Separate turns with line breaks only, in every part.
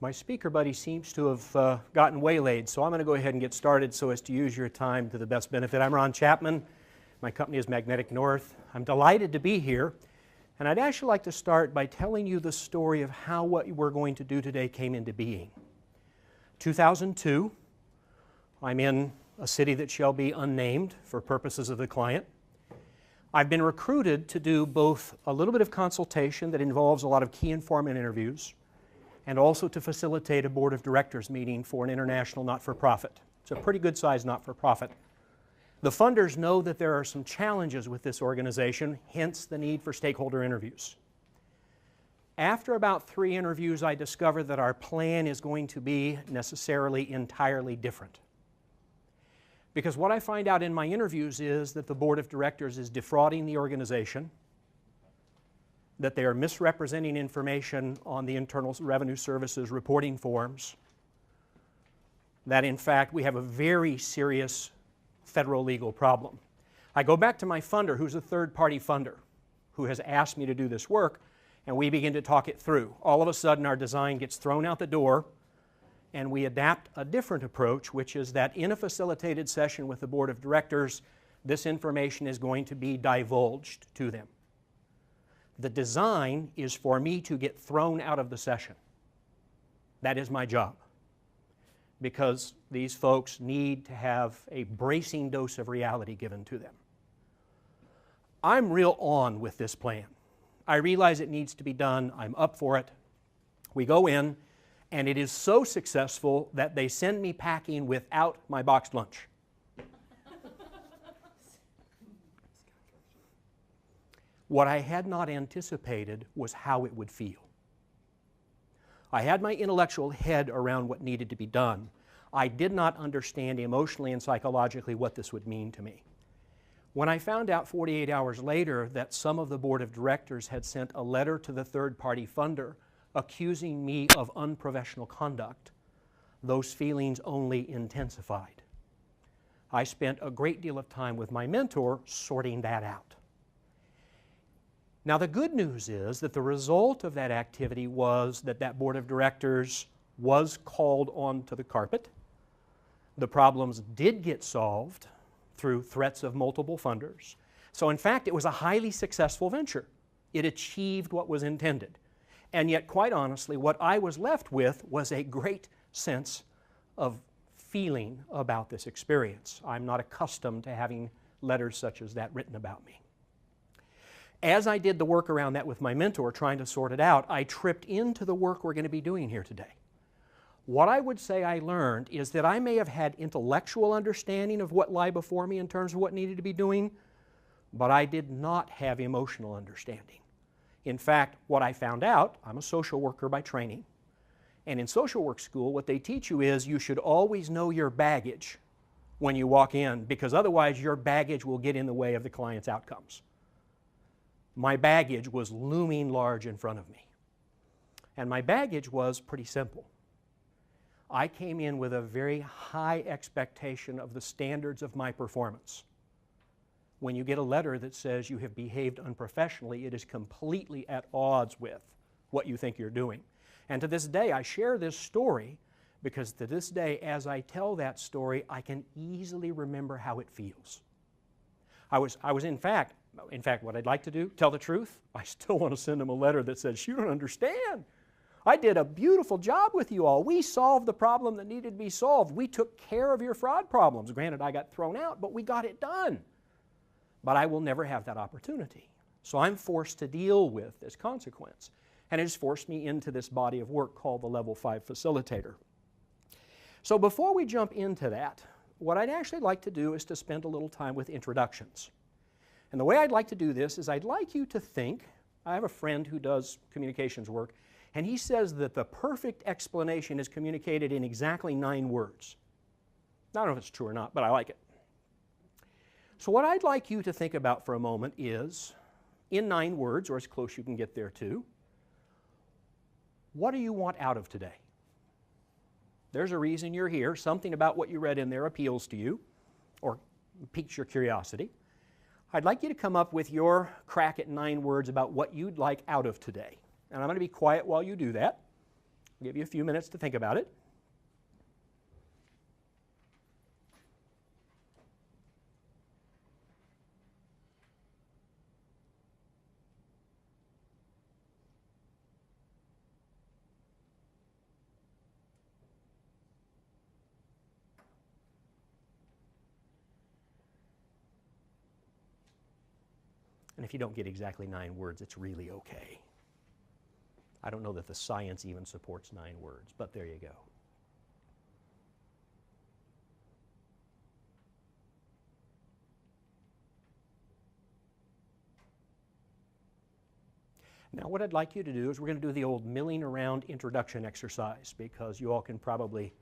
My speaker buddy seems to have gotten waylaid, so I'm going to go ahead and get started so as to use your time to the best benefit. I'm Ron Chapman. My company is Magnetic North. I'm delighted to be here, and I'd actually like to start by telling you the story of how what we're going to do today came into being. 2002, I'm in a city that shall be unnamed for purposes of the client. I've been recruited to do both a little bit of consultation that involves a lot of key informant interviews and also to facilitate a board of directors meeting for an international not-for-profit. It's a pretty good-sized not-for-profit. The funders know that there are some challenges with this organization, hence the need for stakeholder interviews. After about 3 interviews, I discovered that our plan is going to be necessarily entirely different. Because what I find out in my interviews is that the board of directors is defrauding the organization, that they are misrepresenting information on the Internal Revenue Service's reporting forms, that in fact we have a very serious federal legal problem. I go back to my funder, who's a third-party funder, who has asked me to do this work, and we begin to talk it through. All of a sudden our design gets thrown out the door, and we adapt a different approach, which is that in a facilitated session with the board of directors, this information is going to be divulged to them. The design is for me to get thrown out of the session. That is my job, because these folks need to have a bracing dose of reality given to them. I'm real on with this plan. I realize it needs to be done. I'm up for it. We go in, and it is so successful that they send me packing without my boxed lunch. What I had not anticipated was how it would feel. I had my intellectual head around what needed to be done. I did not understand emotionally and psychologically what this would mean to me. When I found out 48 hours later that some of the board of directors had sent a letter to the third-party funder accusing me of unprofessional conduct, those feelings only intensified. I spent a great deal of time with my mentor sorting that out. Now, the good news is that the result of that activity was that that board of directors was called onto the carpet. The problems did get solved through threats of multiple funders. So in fact, it was a highly successful venture. It achieved what was intended. And yet, quite honestly, what I was left with was a great sense of feeling about this experience. I'm not accustomed to having letters such as that written about me. As I did the work around that with my mentor, trying to sort it out, I tripped into the work we're going to be doing here today. What I would say I learned is that I may have had intellectual understanding of what lay before me in terms of what needed to be doing, but I did not have emotional understanding. In fact, what I found out, I'm a social worker by training, and in social work school, what they teach you is you should always know your baggage when you walk in, because otherwise your baggage will get in the way of the client's outcomes. My baggage was looming large in front of me. And my baggage was pretty simple. I came in with a very high expectation of the standards of my performance. When you get a letter that says you have behaved unprofessionally, it is completely at odds with what you think you're doing. And to this day, I share this story because to this day, as I tell that story, I can easily remember how it feels. I was in fact, what I'd like to do, tell the truth, I still want to send them a letter that says, you don't understand. I did a beautiful job with you all. We solved the problem that needed to be solved. We took care of your fraud problems. Granted, I got thrown out, but we got it done. But I will never have that opportunity. So I'm forced to deal with this consequence. And it has forced me into this body of work called the Level 5 Facilitator. So before we jump into that, what I'd actually like to do is to spend a little time with introductions. And the way I'd like to do this is I'd like you to think, I have a friend who does communications work, and he says that the perfect explanation is communicated in exactly 9 words. I don't know if it's true or not, but I like it. So what I'd like you to think about for a moment is, in 9 words, or as close you can get there to, what do you want out of today? There's a reason you're here. Something about what you read in there appeals to you or piques your curiosity. I'd like you to come up with your crack at 9 words about what you'd like out of today. And I'm going to be quiet while you do that. I'll give you a few minutes to think about it. And if you don't get exactly 9 words, it's really okay. I don't know that the science even supports 9 words, but there you go. Now what I'd like you to do is we're going to do the old milling around introduction exercise, because you all can probably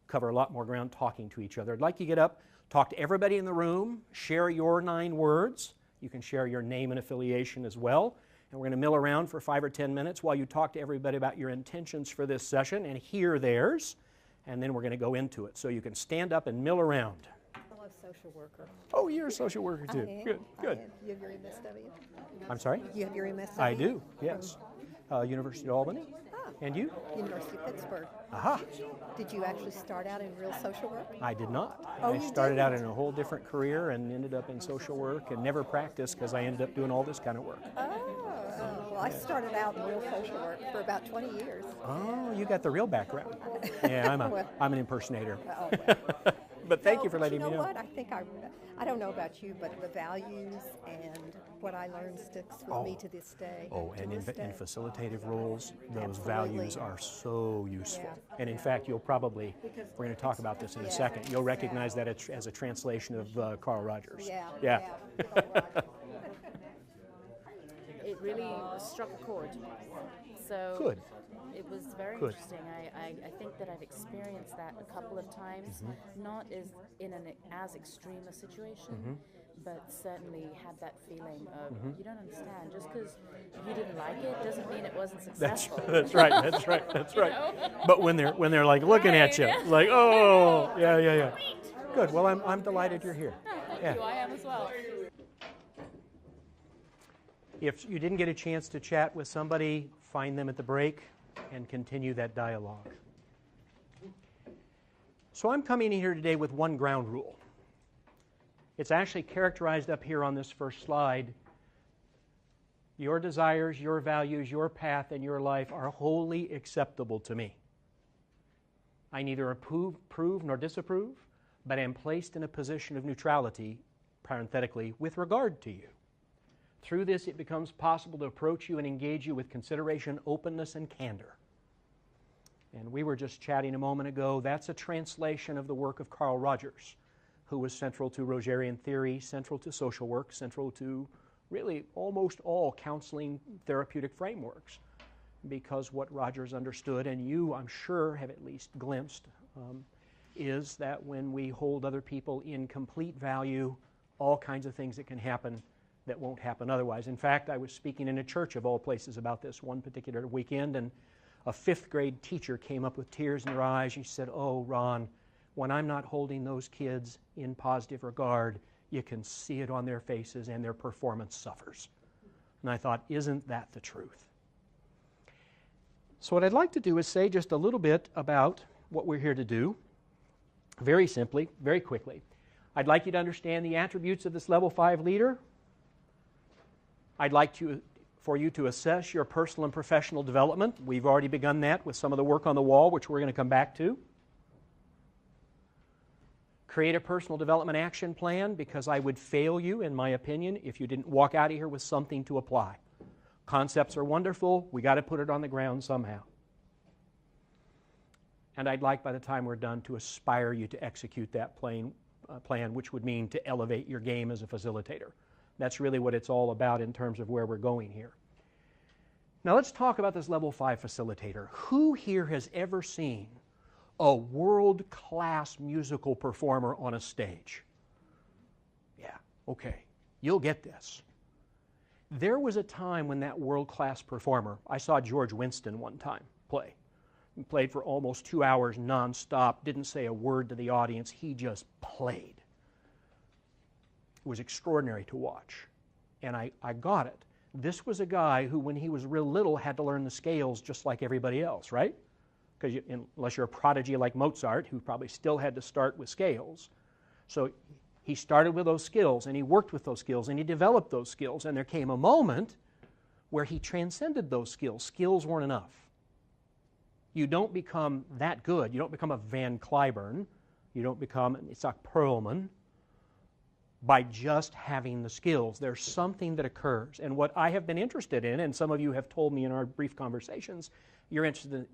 cover a lot more ground talking to each other. I'd like you to get up, talk to everybody in the room, share your 9 words. You can share your name and affiliation as well. And we're going to mill around for 5 or 10 minutes while you talk to everybody about your intentions for this session and hear theirs. And then we're going to go into it. So you can stand up and mill around.
Hello, social worker.
Oh, you're a social worker too. Good, good.
You have your MSW?
I'm sorry?
You have your MSW?
I do, yes. University of Albany.
Ah,
And you?
University of Pittsburgh.
Aha.
Did you actually start out in real social work?
I did not.
Oh,
I
you
started out
didn't?
in a whole different career and ended up in social work and never practiced because I ended up doing all this kind of work.
Well, I started out in real social work for about 20 years.
Oh, you got the real background. Yeah,
Well,
I'm an impersonator.
Oh, well.
But thank
No,
you for
but
letting me know.
You know what? I don't know about you, but the values and what I learned sticks with me to this day.
Oh, and in facilitative roles, those
Absolutely.
values are so useful.
Yeah.
And in fact, we're going to talk about this in a second. You'll recognize that as a translation of Carl Rogers.
Yeah.
It really struck a chord. So
Good.
it was very
Good.
interesting. I think that I've experienced that a couple of times, not as in an as extreme a situation, but certainly had that feeling of you don't understand. Just because you didn't like it doesn't mean it wasn't successful.
That's right. But when they're like looking at you, like, oh, yeah. Good. Well, I'm delighted you're here.
Thank you. I am as well.
If you didn't get a chance to chat with somebody, find them at the break and continue that dialogue. So I'm coming in here today with one ground rule. It's actually characterized up here on this first slide. Your desires, your values, your path, and your life are wholly acceptable to me. I neither approve nor disapprove, but am placed in a position of neutrality, parenthetically, with regard to you. Through this, it becomes possible to approach you and engage you with consideration, openness, and candor. And we were just chatting a moment ago. That's a translation of the work of Carl Rogers, who was central to Rogerian theory, central to social work, central to really almost all counseling therapeutic frameworks. Because what Rogers understood, and you, I'm sure, have at least glimpsed, is that when we hold other people in complete value, all kinds of things that can happen that won't happen otherwise. In fact, I was speaking in a church of all places about this one particular weekend, and a 5th grade teacher came up with tears in her eyes. She said, "Oh, Ron, when I'm not holding those kids in positive regard, you can see it on their faces and their performance suffers." And I thought, isn't that the truth? So what I'd like to do is say just a little bit about what we're here to do. Very simply, very quickly. I'd like you to understand the attributes of this level 5 leader. I'd like for you to assess your personal and professional development. We've already begun that with some of the work on the wall, which we're going to come back to. Create a personal development action plan, because I would fail you, in my opinion, if you didn't walk out of here with something to apply. Concepts are wonderful. We got to put it on the ground somehow. And I'd like, by the time we're done, to aspire you to execute that plan, which would mean to elevate your game as a facilitator. That's really what it's all about in terms of where we're going here. Now let's talk about this level 5 facilitator. Who here has ever seen a world-class musical performer on a stage? Yeah, okay, you'll get this. There was a time when that world-class performer, I saw George Winston one time play. He played for almost 2 hours nonstop, didn't say a word to the audience, he just played. It was extraordinary to watch, and I got it. This was a guy who, when he was real little, had to learn the scales just like everybody else, right? because unless you're a prodigy like Mozart, who probably still had to start with scales. So he started with those skills, and he worked with those skills, and he developed those skills, and there came a moment where he transcended those skills. Skills weren't enough. You don't become that good. You don't become a Van Cliburn. You don't become an Isaac Perlman by just having the skills. There's something that occurs. And what I have been interested in, and some of you have told me in our brief conversations, you're interested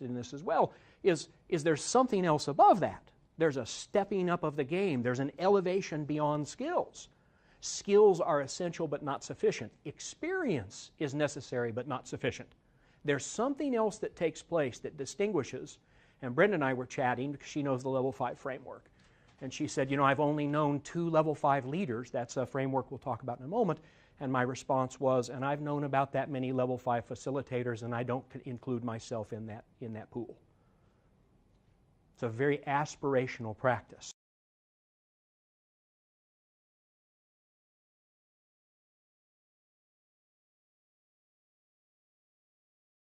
in this as well, is there something else above that? There's a stepping up of the game. There's an elevation beyond skills. Skills are essential but not sufficient. Experience is necessary but not sufficient. There's something else that takes place that distinguishes, and Brenda and I were chatting because she knows the Level 5 framework. And she said, you know, I've only known 2 Level 5 leaders. That's a framework we'll talk about in a moment. And my response was, and I've known about that many Level 5 facilitators, and I don't include myself in that pool. It's a very aspirational practice.